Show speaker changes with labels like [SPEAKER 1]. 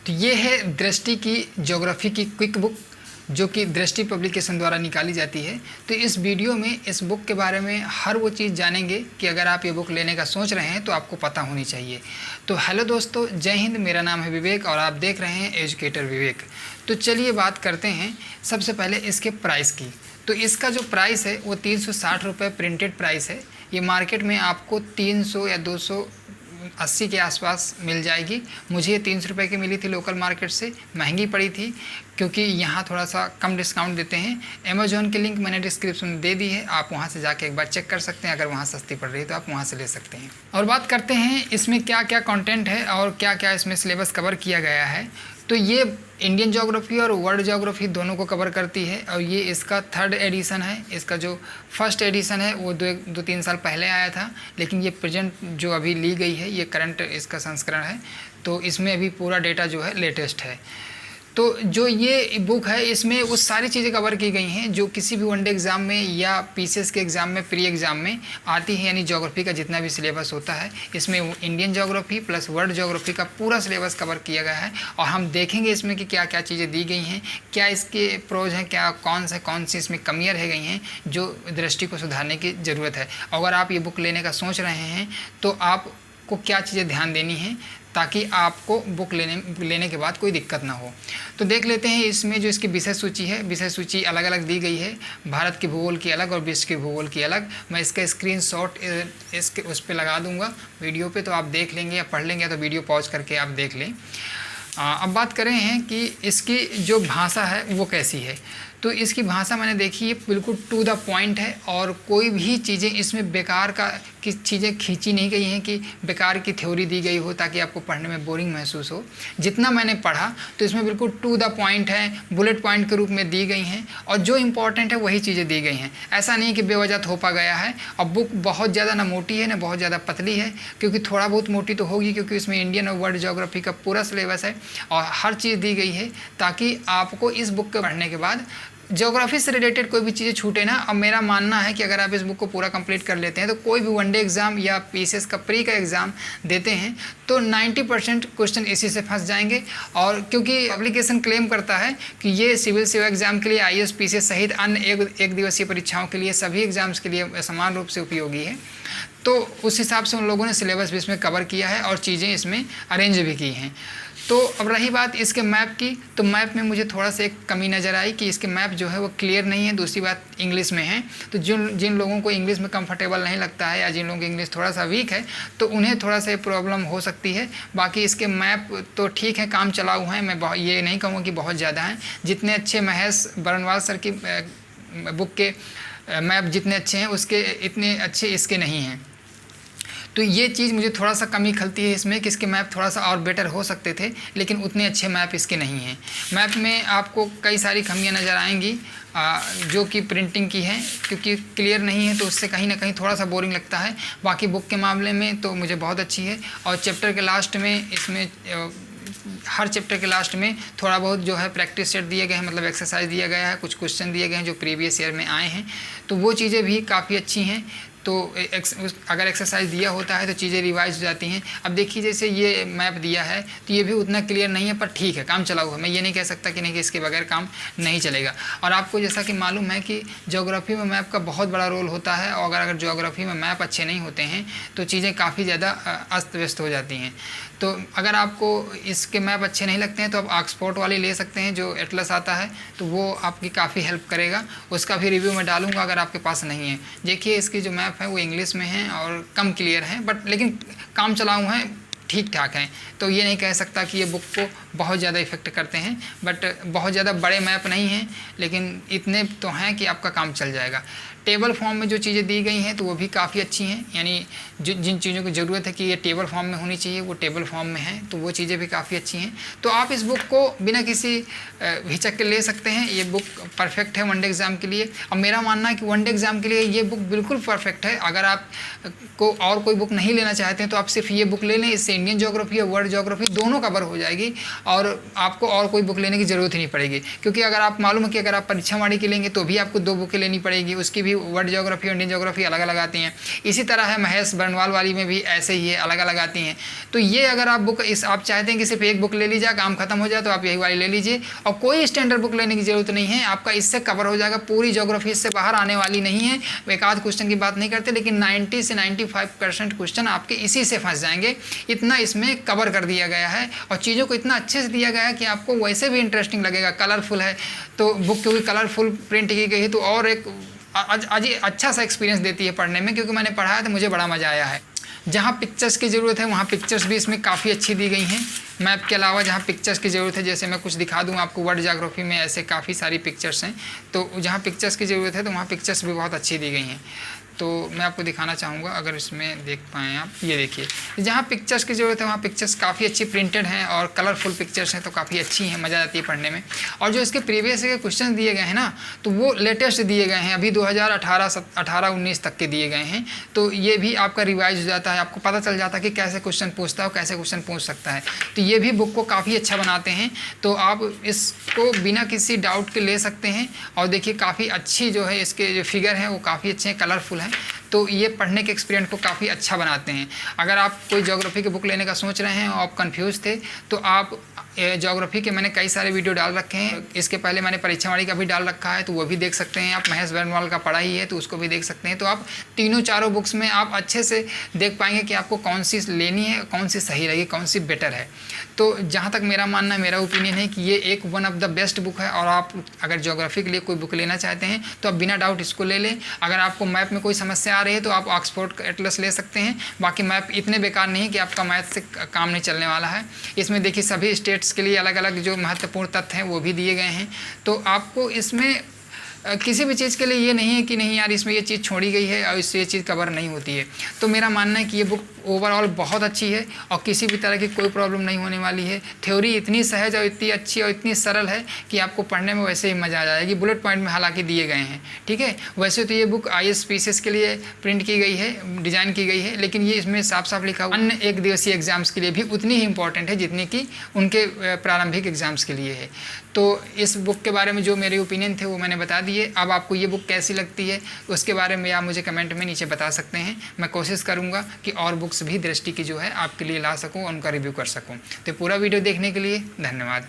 [SPEAKER 1] तो ये है दृष्टि की ज्योग्राफी की क्विक बुक, जो कि दृष्टि पब्लिकेशन द्वारा निकाली जाती है। तो इस वीडियो में इस बुक के बारे में हर वो चीज़ जानेंगे कि अगर आप ये बुक लेने का सोच रहे हैं तो आपको पता होनी चाहिए। तो हेलो दोस्तों, जय हिंद। मेरा नाम है विवेक और आप देख रहे हैं एजुकेटर विवेक। तो चलिए बात करते हैं सबसे पहले इसके प्राइस की। तो इसका जो प्राइस है वो 360 रुपये प्रिंटेड प्राइस है। ये मार्केट में आपको 300 या 280 के आसपास मिल जाएगी। मुझे ये 300 रुपये की मिली थी लोकल मार्केट से। महंगी पड़ी थी क्योंकि यहाँ थोड़ा सा कम डिस्काउंट देते हैं। अमेज़ॉन की लिंक मैंने डिस्क्रिप्शन में दे दी है, आप वहाँ से जाके एक बार चेक कर सकते हैं। अगर वहाँ सस्ती पड़ रही है तो आप वहाँ से ले सकते हैं। और बात करते हैं इसमें क्या क्या कंटेंट है और क्या क्या इसमें सिलेबस कवर किया गया है। तो ये इंडियन ज्योग्राफी और वर्ल्ड ज्योग्राफी दोनों को कवर करती है और ये इसका 3rd एडिशन है। इसका जो फर्स्ट एडिशन है वो 2-3 साल पहले आया था, लेकिन ये प्रेजेंट जो अभी ली गई है ये करंट इसका संस्करण है। तो इसमें अभी पूरा डेटा जो है लेटेस्ट है। तो जो ये बुक है इसमें वो सारी चीज़ें कवर की गई हैं जो किसी भी वनडे एग्ज़ाम में या पीसीएस के एग्ज़ाम में, प्री एग्ज़ाम में आती है। यानी ज्योग्राफी का जितना भी सिलेबस होता है इसमें Indian geography plus world geography का पूरा सिलेबस कवर किया गया है। और हम देखेंगे इसमें कि क्या क्या चीज़ें दी गई हैं, क्या इसके प्रोज हैं, क्या कौन सी इसमें कमियाँ रह गई हैं जो दृष्टि को सुधारने की ज़रूरत है। अगर आप ये बुक लेने का सोच रहे हैं तो आपको क्या चीज़ें ध्यान देनी है ताकि आपको बुक लेने के बाद कोई दिक्कत ना हो। तो देख लेते हैं इसमें जो इसकी विषय सूची है। विषय सूची अलग अलग दी गई है, भारत की भूगोल की अलग और विश्व की भूगोल की अलग। मैं इसका स्क्रीनशॉट इसके उस पर लगा दूंगा वीडियो पे, तो आप देख लेंगे या पढ़ लेंगे तो वीडियो पॉज करके आप देख लें। अब बात करें हैं कि इसकी जो भाषा है वो कैसी है। तो इसकी भाषा मैंने देखी है बिल्कुल टू द पॉइंट है और कोई भी चीज़ें इसमें बेकार की चीज़ें खींची नहीं गई हैं कि बेकार की थ्योरी दी गई हो ताकि आपको पढ़ने में बोरिंग महसूस हो। जितना मैंने पढ़ा तो इसमें बिल्कुल टू द पॉइंट है, बुलेट पॉइंट के रूप में दी गई हैं और जो इम्पोर्टेंट है वही चीज़ें दी गई हैं। ऐसा नहीं कि बेवजह थोपा गया है। और बुक बहुत ज़्यादा ना मोटी है ना बहुत ज़्यादा पतली है, क्योंकि थोड़ा बहुत मोटी तो होगी क्योंकि इसमें इंडियन और वर्ल्ड ज्योग्राफी का पूरा सिलेबस है और हर चीज़ दी गई है ताकि आपको इस बुक को पढ़ने के बाद ज्योग्राफी से रिलेटेड कोई भी चीज़ें छूटे ना। अब मेरा मानना है कि अगर आप इस बुक को पूरा कंप्लीट कर लेते हैं तो कोई भी वनडे एग्ज़ाम या पीसीएस का प्री का एग्ज़ाम देते हैं तो 90% क्वेश्चन इसी से फंस जाएंगे। और क्योंकि एप्लीकेशन क्लेम करता है कि ये सिविल सेवा एग्ज़ाम के लिए, आईएएस पीसीएस सहित अन्य एक दिवसीय परीक्षाओं के लिए, सभी एग्ज़ाम्स के लिए समान रूप से उपयोगी है। तो उस हिसाब से उन लोगों ने सिलेबस भी इसमें कवर किया है और चीज़ें इसमें अरेंज भी की हैं। तो अब रही बात इसके मैप की, तो मैप में मुझे थोड़ा सा एक कमी नज़र आई कि इसके मैप जो है वो क्लियर नहीं है। दूसरी बात इंग्लिश में है, तो जिन लोगों को इंग्लिश में कंफर्टेबल नहीं लगता है या जिन लोगों की इंग्लिश थोड़ा सा वीक है तो उन्हें थोड़ा सा प्रॉब्लम हो सकती है। बाकी इसके मैप तो ठीक है, काम चलाऊ हैं। मैं ये नहीं कहूँगा कि बहुत ज़्यादा हैं। जितने अच्छे महेश बरनवाल सर की बुक के मैप जितने अच्छे हैं उसके इतने अच्छे इसके नहीं हैं। तो ये चीज़ मुझे थोड़ा सा कमी खलती है इसमें कि इसके मैप थोड़ा सा और बेटर हो सकते थे, लेकिन उतने अच्छे मैप इसके नहीं हैं। मैप में आपको कई सारी खामियां नज़र आएंगी जो कि प्रिंटिंग की है, क्योंकि क्लियर नहीं है तो उससे कहीं ना कहीं थोड़ा सा बोरिंग लगता है। बाकी बुक के मामले में तो मुझे बहुत अच्छी है। और चैप्टर के लास्ट में इसमें हर चैप्टर के लास्ट में थोड़ा बहुत जो है प्रैक्टिस सेट दिए गए हैं, मतलब एक्सरसाइज दिया गया है, कुछ क्वेश्चन दिए गए हैं जो प्रीवियस ईयर में आए हैं, तो वो चीज़ें भी काफ़ी अच्छी हैं। तो अगर एक्सरसाइज दिया होता है तो चीज़ें रिवाइज हो जाती हैं। अब देखिए जैसे ये मैप दिया है तो ये भी उतना क्लियर नहीं है, पर ठीक है, काम चलाऊ है। मैं ये नहीं कह सकता कि नहीं कि इसके बगैर काम नहीं चलेगा। और आपको जैसा कि मालूम है कि ज्योग्राफी में मैप का बहुत बड़ा रोल होता है और अगर ज्योग्राफी में मैप अच्छे नहीं होते हैं तो चीज़ें काफ़ी ज़्यादा अस्त व्यस्त हो जाती हैं। तो अगर आपको इसके मैप अच्छे नहीं लगते हैं तो आप ऑक्सफोर्ड वाली ले सकते हैं, जो एटलस आता है, तो वो आपकी काफ़ी हेल्प करेगा। उसका भी रिव्यू मैं डालूंगा अगर आपके पास नहीं है। देखिए इसकी जो मैप है वो इंग्लिश में है और कम क्लियर है, बट लेकिन काम चलाऊ हैं, ठीक ठाक हैं। तो ये नहीं कह सकता कि ये बुक को बहुत ज़्यादा इफेक्ट करते हैं, बट बहुत ज़्यादा बड़े मैप नहीं हैं, लेकिन इतने तो हैं कि आपका काम चल जाएगा। टेबल फॉर्म में जो चीज़ें दी गई हैं तो वो भी काफ़ी अच्छी हैं। यानी जिन चीज़ों की ज़रूरत है कि ये टेबल फॉर्म में होनी चाहिए वो टेबल फॉर्म में है, तो वो चीज़ें भी काफ़ी अच्छी हैं। तो आप इस बुक को बिना किसी हिचक के ले सकते हैं। ये बुक परफेक्ट है वनडे एग्ज़ाम के लिए। और मेरा मानना है कि वनडे एग्ज़ाम के लिए ये बुक बिल्कुल परफेक्ट है। अगर आप को और कोई बुक नहीं लेना चाहते हैं तो आप सिर्फ ये बुक ले लें, इससे इंडियन ज्योग्राफी और वर्ल्ड ज्योग्राफी दोनों कवर हो जाएगी और आपको और कोई बुक लेने की ज़रूरत ही नहीं पड़ेगी। क्योंकि अगर आप मालूम है कि अगर आप परीक्षा वाणी की लेंगे तो भी आपको 2 बुकें लेनी पड़ेगी, उसकी भी वर्ल्ड ज्योग्राफी और इंडियन ज्योग्राफी अलग अलग आती हैं। इसी तरह है महेश बर्नवाल वाली में भी ऐसे ही है, अलग अलग आती हैं। तो ये अगर आप बुक आप चाहते हैं कि सिर्फ एक बुक ले लीजिए, काम खत्म हो जाए, तो आप यही वाली ले लीजिए और कोई स्टैंडर्ड बुक लेने की ज़रूरत नहीं है, आपका इससे कवर हो जाएगा। पूरी ज्योग्राफी इससे बाहर आने वाली नहीं है। एक आध क्वेश्चन की बात नहीं करते, लेकिन 90 से 95% क्वेश्चन आपके इसी से फंस जाएंगे। इतना इसमें कवर कर दिया गया है और चीज़ों को इतना अच्छे से दिया गया है कि आपको वैसे भी इंटरेस्टिंग लगेगा। कलरफुल है तो बुक, क्योंकि कलरफुल प्रिंट की गई है तो और एक अच्छा सा एक्सपीरियंस देती है पढ़ने में, क्योंकि मैंने पढ़ा है तो मुझे बड़ा मज़ा आया है। जहाँ पिक्चर्स की ज़रूरत है वहाँ पिक्चर्स भी इसमें काफ़ी अच्छी दी गई हैं। मैप के अलावा जहाँ पिक्चर्स की ज़रूरत है, जैसे मैं कुछ दिखा दूँ आपको, वर्ल्ड ज्योग्राफी में ऐसे काफ़ी सारी पिक्चर्स हैं, तो जहाँ पिक्चर्स की ज़रूरत है तो वहाँ पिक्चर्स भी बहुत अच्छी दी गई हैं। तो मैं आपको दिखाना चाहूँगा, अगर इसमें देख पाएँ आप, ये देखिए, जहाँ पिक्चर्स की ज़रूरत है वहाँ पिक्चर्स काफ़ी अच्छी प्रिंटेड हैं और कलरफुल पिक्चर्स हैं, तो काफ़ी अच्छी हैं, मज़ा आती है पढ़ने में। और जो इसके प्रीवियस के क्वेश्चन दिए गए हैं ना, तो वो लेटेस्ट दिए गए हैं, अभी 2018-19 तक के दिए गए हैं। तो ये भी आपका रिवाइज हो जाता है, आपको पता चल जाता है कि कैसे क्वेश्चन पूछता है और कैसे क्वेश्चन पूछ सकता है। तो ये भी बुक को काफ़ी अच्छा बनाते हैं, तो आप इसको बिना किसी डाउट के ले सकते हैं। और देखिए काफ़ी अच्छी जो है इसके जो फिगर हैं वो काफ़ी अच्छे हैं, कलरफुल हैं, तो ये पढ़ने के एक्सपीरियंस को काफ़ी अच्छा बनाते हैं। अगर आप कोई ज्योग्राफी की बुक लेने का सोच रहे हैं और आप कंफ्यूज थे, तो आप ज्योग्राफी के मैंने कई सारे वीडियो डाल रखे हैं। इसके पहले मैंने परीक्षा वाणी का भी डाल रखा है, तो वो भी देख सकते हैं आप। महेश बर्नवाल का पढ़ा ही है तो उसको भी देख सकते हैं। तो आप तीनों चारों बुक्स में आप अच्छे से देख पाएंगे कि आपको कौन सी लेनी है, कौन सी सही रहेगी, कौन सी बेटर है। तो जहाँ तक मेरा मानना है, मेरा ओपिनियन है कि ये एक one of the best book है। और आप अगर ज्योग्राफी के लिए कोई बुक लेना चाहते हैं तो आप बिना डाउट इसको ले लें। अगर आपको मैप में कोई समस्या आ रही है तो आप ऑक्सफोर्ड एटलस ले सकते हैं। बाकी मैप इतने बेकार नहीं कि आपका मैथ से काम नहीं चलने वाला है। इसमें देखिए सभी स्टेट्स के लिए अलग अलग जो महत्वपूर्ण तथ्य हैं वो भी दिए गए हैं। तो आपको इसमें किसी भी चीज़ के लिए ये नहीं है कि नहीं यार इसमें ये चीज़ छोड़ी गई है और इससे ये चीज़ कवर नहीं होती है। तो मेरा मानना है कि ये बुक ओवरऑल बहुत अच्छी है और किसी भी तरह की कोई प्रॉब्लम नहीं होने वाली है। थ्योरी इतनी सहज और इतनी अच्छी और इतनी सरल है कि आपको पढ़ने में वैसे ही मज़ा आ जाएगी। बुलेट पॉइंट में हालांकि दिए गए हैं, ठीक है। वैसे तो ये बुक IAS के लिए प्रिंट की गई है, डिज़ाइन की गई है, लेकिन ये इसमें साफ साफ लिखा हुआ अन्य एक दिवसीय एग्जाम्स के लिए भी उतनी ही इंपॉर्टेंट है जितनी कि उनके प्रारंभिक एग्जाम्स के लिए है। तो इस बुक के बारे में जो मेरे ओपिनियन थे वो मैंने बता दिए। अब आपको ये बुक कैसी लगती है उसके बारे में आप मुझे कमेंट में नीचे बता सकते हैं। मैं कोशिश करूँगा कि और बुक्स भी दृष्टि की जो है आपके लिए ला सकूँ और उनका रिव्यू कर सकूँ। तो पूरा वीडियो देखने के लिए धन्यवाद।